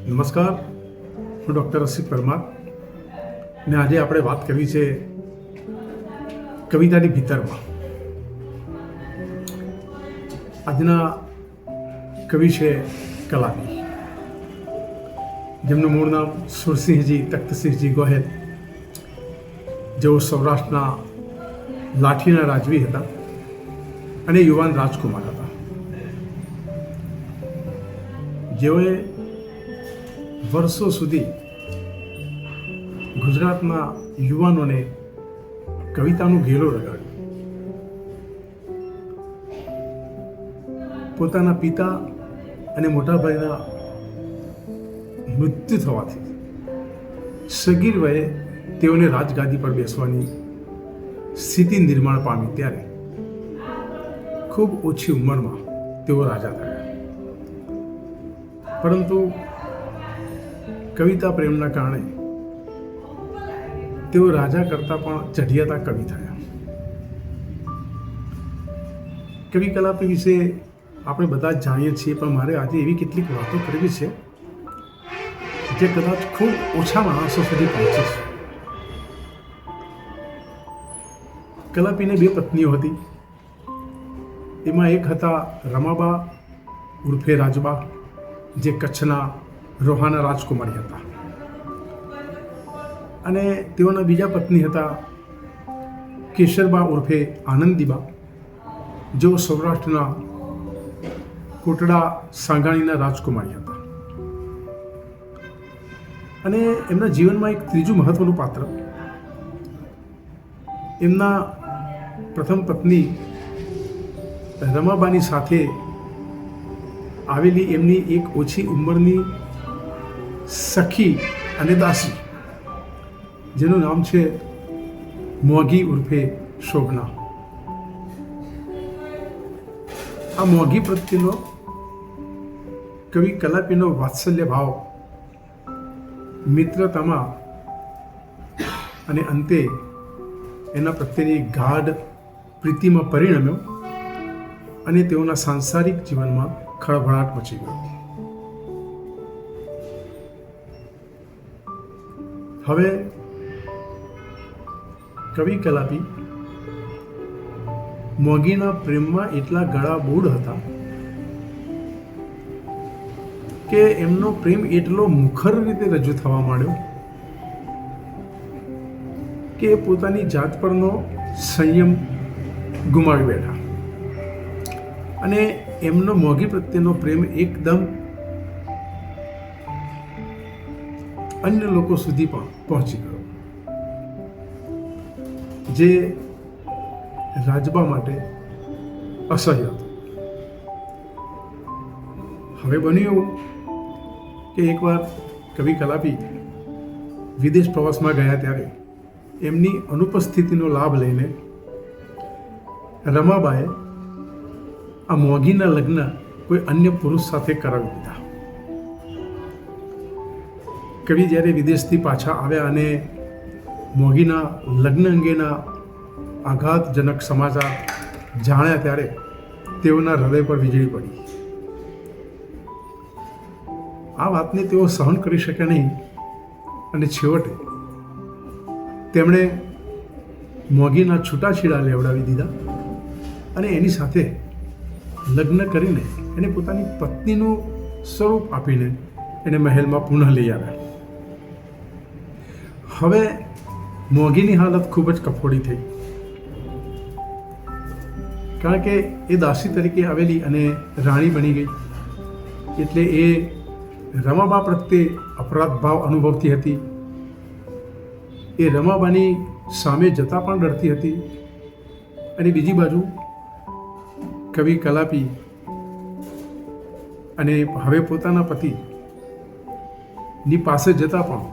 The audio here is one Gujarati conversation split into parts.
નમસ્કાર, હું ડૉક્ટર રસિક પરમાર ને આજે આપણે વાત કરવી છે કવિતાની ભીતરમાં. આજના કવિ છે કલાપી, જેમનું મૂળ નામ સુરસિંહજી તખ્તસિંહજી ગોહિલ, જેઓ સૌરાષ્ટ્રના લાઠીના રાજવી હતા અને યુવાન રાજકુમાર હતા. જેઓએ વર્ષો સુધી ગુજરાતના યુવાનોને કવિતાનું ઘેરો લગાડ્યું. પોતાના પિતા અને મોટા ભાઈના મૃત્યુ થવાથી સગીર વયે તેઓને રાજગાદી પર બેસવાની સ્થિતિ નિર્માણ પામી ત્યારે ખૂબ ઓછી ઉંમરમાં તેઓ રાજા થયા. પરંતુ કવિતા પ્રેમના કારણે તેઓ રાજા કરતાં પણ ચઢિયાતા કવિ થયા. કવિ કલાપી વિશે આપણે બધા જ જાણીએ છીએ, પણ મારે આજે એવી કેટલીક વાતો કરવી છે જે કદાચ ખૂબ ઓછા માણસો સુધી પહોંચે છે. કલાપીને બે પત્નીઓ હતી. એમાં એક હતા રમાબા ઉર્ફે રાજબા, જે કચ્છના રોહાના રાજકુમારી હતા, અને તેઓના બીજા પત્ની હતા કેશરબા ઉર્ફે આનંદીબા, જેઓ સૌરાષ્ટ્રના કોટડા સાંગાણીના રાજકુમારી હતા. અને એમના જીવનમાં એક ત્રીજું મહત્વનું પાત્ર, એમના પ્રથમ પત્ની રમાબાની સાથે આવેલી એમની એક ઓછી ઉંમરની સખી અને દાસી, જેનું નામ છે મોઘી ઉર્ફે શોભના. આ મોઘી પ્રત્યેનો કવિ કલાપીનો વાત્સલ્ય ભાવ મિત્રતામાં અને અંતે એના પ્રત્યેની ગાઢ પ્રીતિમાં પરિણમ્યો અને તેઓના સાંસારિક જીવનમાં ખળભળાટ મચી ગયો. હવે કવિ કલાપી મોગીના પ્રેમમાં એટલા ગળાબૂડ હતા કે એમનો પ્રેમ એટલો મુખર રીતે રજૂ થવા માંડ્યો કે એ પોતાની જાત પરનો સંયમ ગુમાવી બેઠા અને એમનો મોગી પ્રત્યેનો પ્રેમ એકદમ અન્ય લોકો સુધી પણ પહોંચી ગયો, જે રાજબા માટે અસહ્ય હતું. હવે બન્યું એવું કે એકવાર કવિ કલાપી વિદેશ પ્રવાસમાં ગયા ત્યારે એમની અનુપસ્થિતિનો લાભ લઈને રમાબાએ આ મોગીના લગ્ન કોઈ અન્ય પુરુષ સાથે કરાવી દીધા. કવિ જ્યારે વિદેશથી પાછા આવ્યા અને મોગીના લગ્ન અંગેના આઘાતજનક સમાચાર જાણ્યા ત્યારે તેઓના હૃદય પર વીજળી પડી. આ વાતને તેઓ સહન કરી શક્યા નહીં અને છેવટે તેમણે મોગીના છૂટાછેડા લેવડાવી દીધા અને એની સાથે લગ્ન કરીને એને પોતાની પત્નીનું સ્વરૂપ આપીને એને મહેલમાં પુનઃ લઈ આવ્યા. હવે મોગીની હાલત ખૂબ જ કફોડી થઈ, કારણ કે એ દાસી તરીકે આવેલી અને રાણી બની ગઈ. એટલે એ રમાબા પ્રત્યે અપરાધ ભાવ અનુભવતી હતી. એ રમાબાની સામે જતાં પણ ડરતી હતી. અને બીજી બાજુ કવિ કલાપી અને હવે પોતાના પતિની પાસે જતાં પણ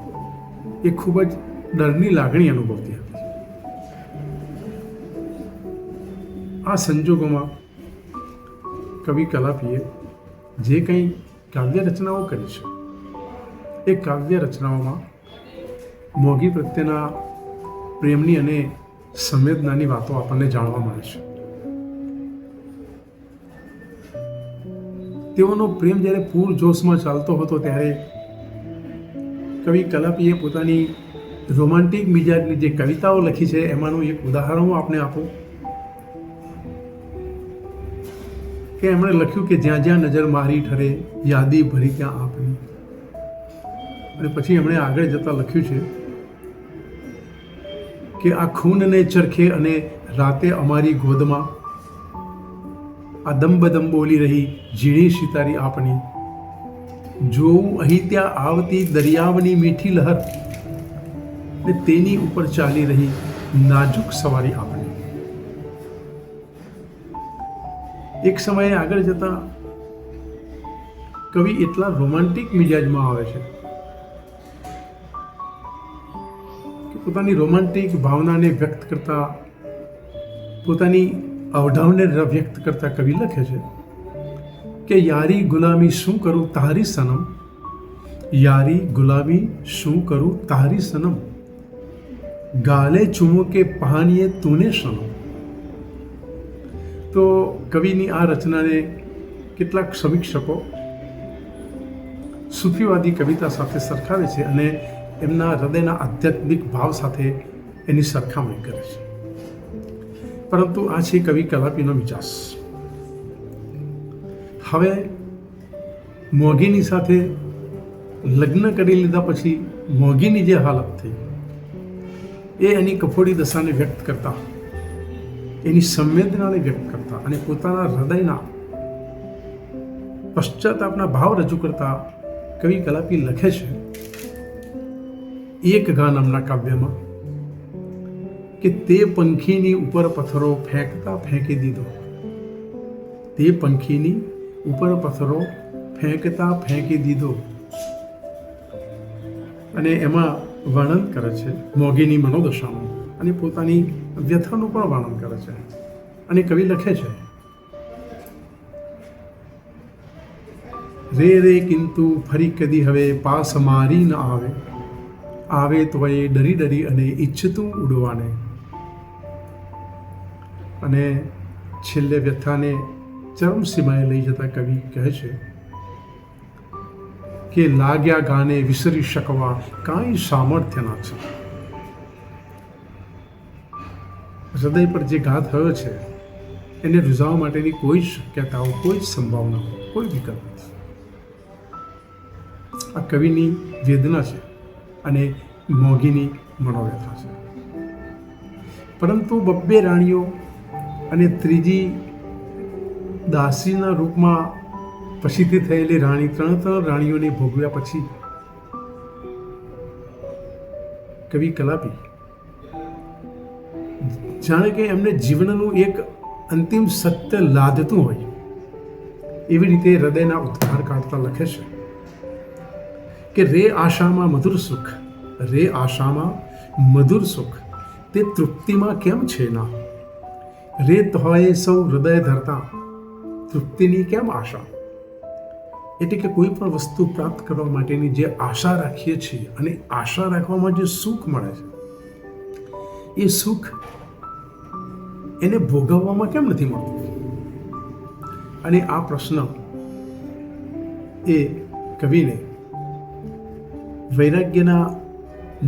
એ ખૂબ જ ડરની લાગણી અનુભવતી હતી. આ સંજોગોમાં કવિ કલાપીએ જે કંઈ કાવ્ય રચનાઓ કરી છે, એ કાવ્ય રચનાઓમાં મોગી પ્રત્યેના પ્રેમની અને સંવેદનાની વાતો આપણને જાણવા મળે છે. તેઓનો પ્રેમ જ્યારે પૂર જોશમાં ચાલતો હતો ત્યારે કવિ કલાપીએ પોતાની રોમાન્ટિક મિજાજની જે કવિતાઓ લખી છે એમાંનું એક ઉદાહરણ હું આપને આપું કે એમણે લખ્યું કે જ્યાં જ્યાં નજર મારી ઠરે યાદી ભરી ત્યાં આપની. અને પછી એમણે આગળ જતાં લખ્યું છે કે આ ખૂનને ચરખે અને રાતે અમારી ગોદમાં આ દમ બોલી રહી ઝીણી સિતારી આપની. જોઉં અહીં ત્યાં આવતી દરિયાવની મીઠી લહર ને તેની ઉપર ચાલી રહી નાજુક સવારી આપની. એક સમયે આગળ જતા કવિ એટલા રોમાન્ટિક મિજાજમાં આવે છે કે પોતાની રોમાન્ટિક ભાવનાને વ્યક્ત કરતા, પોતાની અવઢવને વ્યક્ત કરતા કવિ લખે છે કે યારી ગુલામી શું કરું તારી સનમ, યારી ગુલામી શું કરું તારી સનમ, ગાલે ચૂમો કે પહાનીએ તૂને સનમ. તો કવિની આ રચનાને કેટલાક સમીક્ષકો સૂફીવાદી કવિતા સાથે સરખાવે છે અને એમના હૃદયના આધ્યાત્મિક ભાવ સાથે એની સરખામણી કરે છે. પરંતુ આ છે કવિ કલાપીનો મિજાજ. હવે મોગીની સાથે લગ્ન કરી લીધા પછી મોગીની જે હાલત થઈ એ એની કફોડી દશાને વ્યક્ત કરતા, એની સંવેદનાને વ્યક્ત કરતા અને પોતાના હૃદયના પશ્ચાતાપના ભાવ રજૂ કરતા કવિ કલાપી લખે છે એક ગા નામના કાવ્યમાં કે તે પંખીની ઉપર પથ્થરો ફેંકતા ફેંકી દીધો, તે પંખીની ઉપર પથ્થરો ફેંકતા ફેંકી દીધો. અને એમાં વર્ણન કરે છે મોગીની મનોદશાનું અને પોતાની વ્યથાનું પણ વર્ણન કરે છે. અને કવિ લખે છે રે રે કિંતુ ફરી કદી હવે પાસ મારી ન આવે, આવે તો એ ડરી ડરી અને ઈચ્છતું ઉડવાને. અને છેલ્લે વ્યથાને ચરમસીમાએ લઈ જતા કવિ કહે છે કે લાગ્યા ગાને વિસરી શકવા કાંઈ સામર્થ્ય ના છે. હૃદય પર જે ઘા થયો છે એને રૂઝાવવા માટેની કોઈ શક્યતાઓ, કોઈ સંભાવના, કોઈ વિકલ્પ નથી. આ કવિની વેદના છે અને મોગીની મનોવ્યથા છે. પરંતુ બબ્બે રાણીઓ અને ત્રીજી દાસીના રૂપમાં પછીથી થયેલી રાણી, ત્રણ રાણીઓને ભોગવ્યા પછી કવિ કલાપી જાણે કે એમને જીવનનું એક અંતિમ સત્ય લાદતું હોય એવી રીતે હૃદયના ઉદ્ગાર કાઢતા લખે છે કે રે આશામાં મધુર સુખ, રે આશામાં મધુર સુખ, તે તૃપ્તિમાં કેમ છે ના, રે તોય સૌ હૃદય ધરતા તૃપ્તિની કેમ આશા. એટલે કે કોઈ પણ વસ્તુ પ્રાપ્ત કરવા માટેની જે આશા રાખીએ છીએ અને આશા રાખવામાં જે સુખ મળે છે એ સુખ એને ભોગવવામાં કેમ નથી મળતું. અને આ પ્રશ્ન એ કવિને વૈરાગ્યના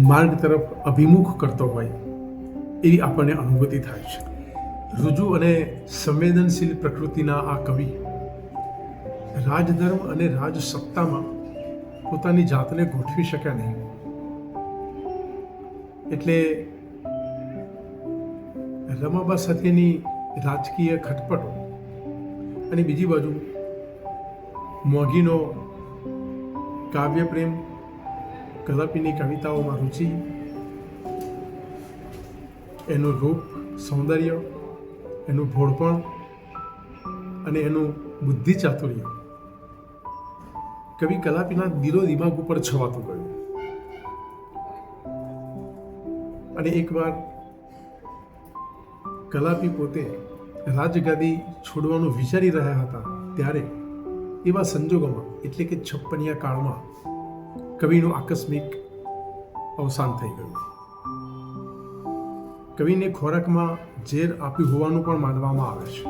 માર્ગ તરફ અભિમુખ કરતો હોય એવી આપણને અનુભૂતિ થાય છે. રુજુ અને સંવેદનશીલ પ્રકૃતિના આ કવિ રાજધર્મ અને રાજસત્તામાં પોતાની જાતને ગોઠવી શક્યા નહીં. એટલે રમાબા સાથેની રાજકીય ખટપટો અને બીજી બાજુ મોગીનો કાવ્ય પ્રેમ, કલાપીની કવિતાઓમાં રુચિ, એનું રૂપ, સૌંદર્ય, એનું ભોળપણ અને એનું બુદ્ધિ ચાતુર્ય કવિ કલાપીના દિલો દિમાગ ઉપર છવાતું ગયું. અને એકવાર કલાપી પોતે રાજગાદી છોડવાનું વિચારી રહ્યા હતા ત્યારે એવા સંજોગોમાં, એટલે કે 56 કાળમાં કવિનું આકસ્મિક અવસાન થઈ ગયું. કવિને ખોરાકમાં ઝેર આપ્યું હોવાનું પણ માનવામાં આવે છે.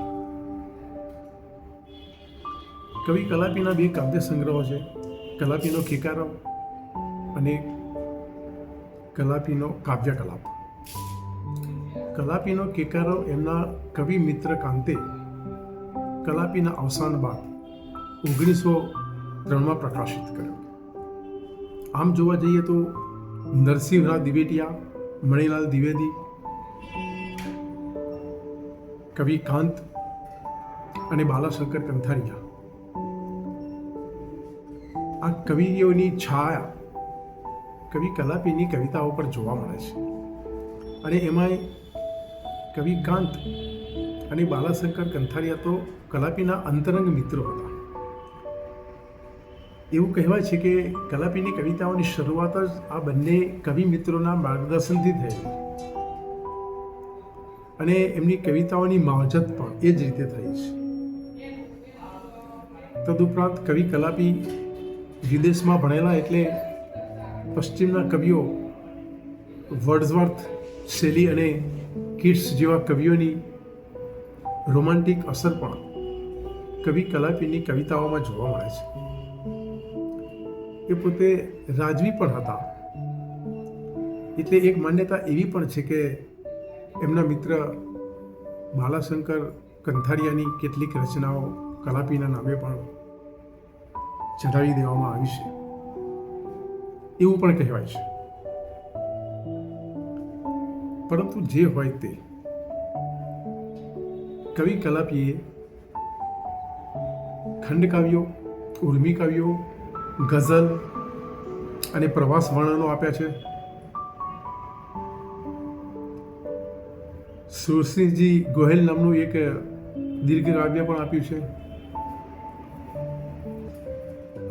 કવિ કલાપીના 2 કાવ્ય સંગ્રહો છે, કલાપીનો કિકારવ અને કલાપીનો કાવ્ય કલાપ. કલાપીનો કેકારો એમના કવિ મિત્ર કાંતે કલાપીના અવસાન બાદ 1903માં પ્રકાશિત કર્યો. આમ જોવા જઈએ તો નરસિંહરાવ દિવેટિયા, મણિલાલ દ્વિવેદી, કવિ કાંત અને બાલાશંકર કંથારિયા આ કવિઓની છાયા કવિ કલાપીની કવિતાઓ પર જોવા મળે છે. અને એમાંય કવિ કાંત અને બાલાશંકર કંથારિયા તો કલાપીના અંતરંગ મિત્રો હતા. એવું કહેવાય છે કે કલાપીની કવિતાઓની શરૂઆત જ આ બંને કવિ મિત્રોના માર્ગદર્શનથી થયેલી અને એમની કવિતાઓની માવજત પણ એ જ રીતે થઈ છે. તદુપરાંત કવિ કલાપી વિદેશમાં ભણેલા એટલે પશ્ચિમના કવિઓ વર્ડ્સવર્થ, શેલી અને કિટ્સ જેવા કવિઓની રોમાન્ટિક અસર પણ કવિ કલાપીની કવિતાઓમાં જોવા મળે છે. એ પોતે રાજવી પણ હતા, એટલે એક માન્યતા એવી પણ છે કે એમના મિત્ર બાલાશંકર કંથારિયાની કેટલીક રચનાઓ કલાપીના નામે પણ ચઢાવી દેવામાં આવી છે, એવું પણ કહેવાય છે. પરંતુ જે હોય તે, કવિ કલાપીએ ખંડકાવ્યો, ઉર્મી કાવ્યો, ગઝલ અને પ્રવાસ વર્ણનો આપ્યા છે. સુરસિંહજી ગોહિલ નામનું એક દીર્ઘ કાવ્ય પણ આપ્યું છે.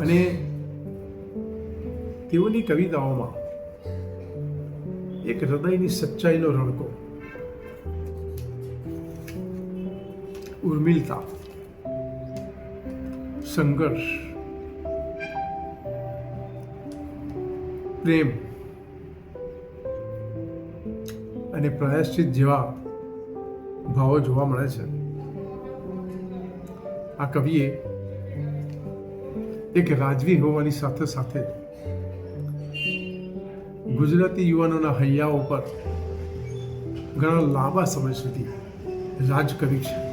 અને તેઓની કવિતાઓમાં એક હૃદયની સચ્ચાઈનો રણકો, ઉર્મિલતા, સંઘર્ષ, પ્રેમ અને પ્રાયશ્ચિત જેવા ભાવો જોવા મળે છે. આ કવિએ એક રાજવી હોવાની સાથે સાથે ગુજરાતી યુવાનોના હૈયાઓ પર ઘણા લાંબા સમય સુધી રાજ કર્યું છે.